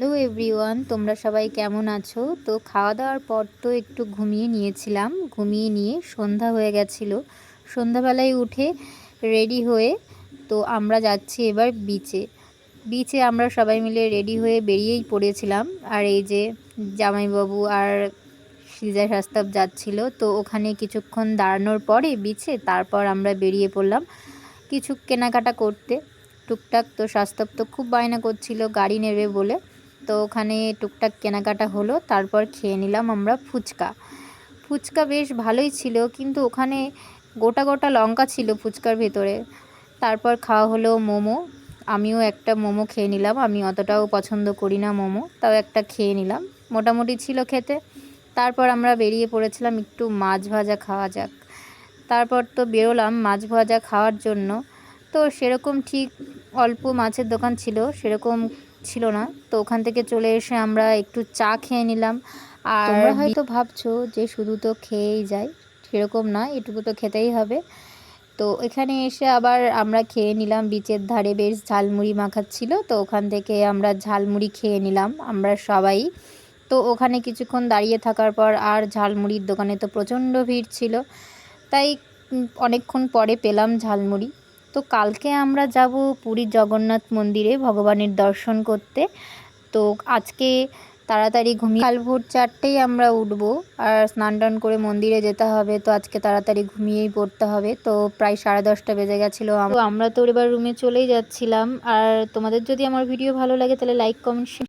Hello everyone, তোমরা সবাই কেমন আছো? তো খাওয়া দাওয়ার পর তো একটু ঘুমিয়ে নিয়েছিলাম। ঘুমিয়ে নিয়ে সন্ধ্যা হয়ে গেছিলো। সন্ধ্যাবেলায় উঠে রেডি হয়ে তো আমরা যাচ্ছি এবার বিচে আমরা সবাই মিলে রেডি হয়ে বেরিয়েই পড়েছিলাম। আর এই যে জামাইবাবু আর সিজা শাস্তব যাচ্ছিলো, তো ওখানে কিছুক্ষণ দাঁড়ানোর পরে বিচে তারপর আমরা বেরিয়ে পড়লাম কিছু কেনাকাটা করতে টুকটাক। তো শাস্তব তো খুব বায়না করছিল গাড়ি নেবে বলে, তো ওখানে টুকটাক কেনাকাটা হলো। তারপর খেয়ে নিলাম আমরা ফুচকা বেশ ভালোই ছিল, কিন্তু ওখানে গোটা গোটা লঙ্কা ছিল ফুচকার ভেতরে। তারপর খাওয়া হলো মোমো। আমিও একটা মোমো খেয়ে নিলাম। আমি অতটাও পছন্দ করি না মোমো, তাও একটা খেয়ে নিলাম, মোটামুটি ছিল খেতে। তারপর আমরা বেরিয়ে পড়েছিলাম একটু মাছ ভাজা খাওয়া যাক। তারপর তো বেরোলাম মাছ ভাজা খাওয়ার জন্য। তো সেরকম ঠিক অল্প মাছের দোকান ছিল, সেরকম ছিল না। তো ওখান থেকে চলে এসে আমরা একটু চা খেয়ে নিলাম। আর তোমরা হয়তো ভাবছো যে শুধু তো খেয়েই যাই, সেরকম না, এটুকু তো খেতেই হবে। তো এখানে এসে আবার আমরা খেয়ে নিলাম বিচের ধারে বেশ ঝালমুড়ি মাখাচ্ছিল, তো ওখান থেকে আমরা ঝালমুড়ি খেয়ে নিলাম আমরা সবাই। তো ওখানে কিছুক্ষণ দাঁড়িয়ে থাকার পর আর ঝালমুড়ির দোকানে তো প্রচণ্ড ভিড় ছিল, তাই অনেকক্ষণ পরে পেলাম ঝালমুড়ি। তো কালকে আমরা যাব পুরীর জগন্নাথ মন্দিরে ভগবানের দর্শন করতে। তো আজকে তাড়াতাড়ি ঘুমিয়ে কাল ভোর 4টেই আমরা উঠব, আর স্নান টান করে মন্দিরে যেতে হবে। তো আজকে তাড়াতাড়ি ঘুমিয়েই পড়তে হবে। তো প্রায় 10:30 বেজে গেছিলো। তো আমরা তো এবার রুমে চলেই যাচ্ছিলাম। আর তোমাদের যদি আমার ভিডিও ভালো লাগে তাহলে লাইক কমেন্ট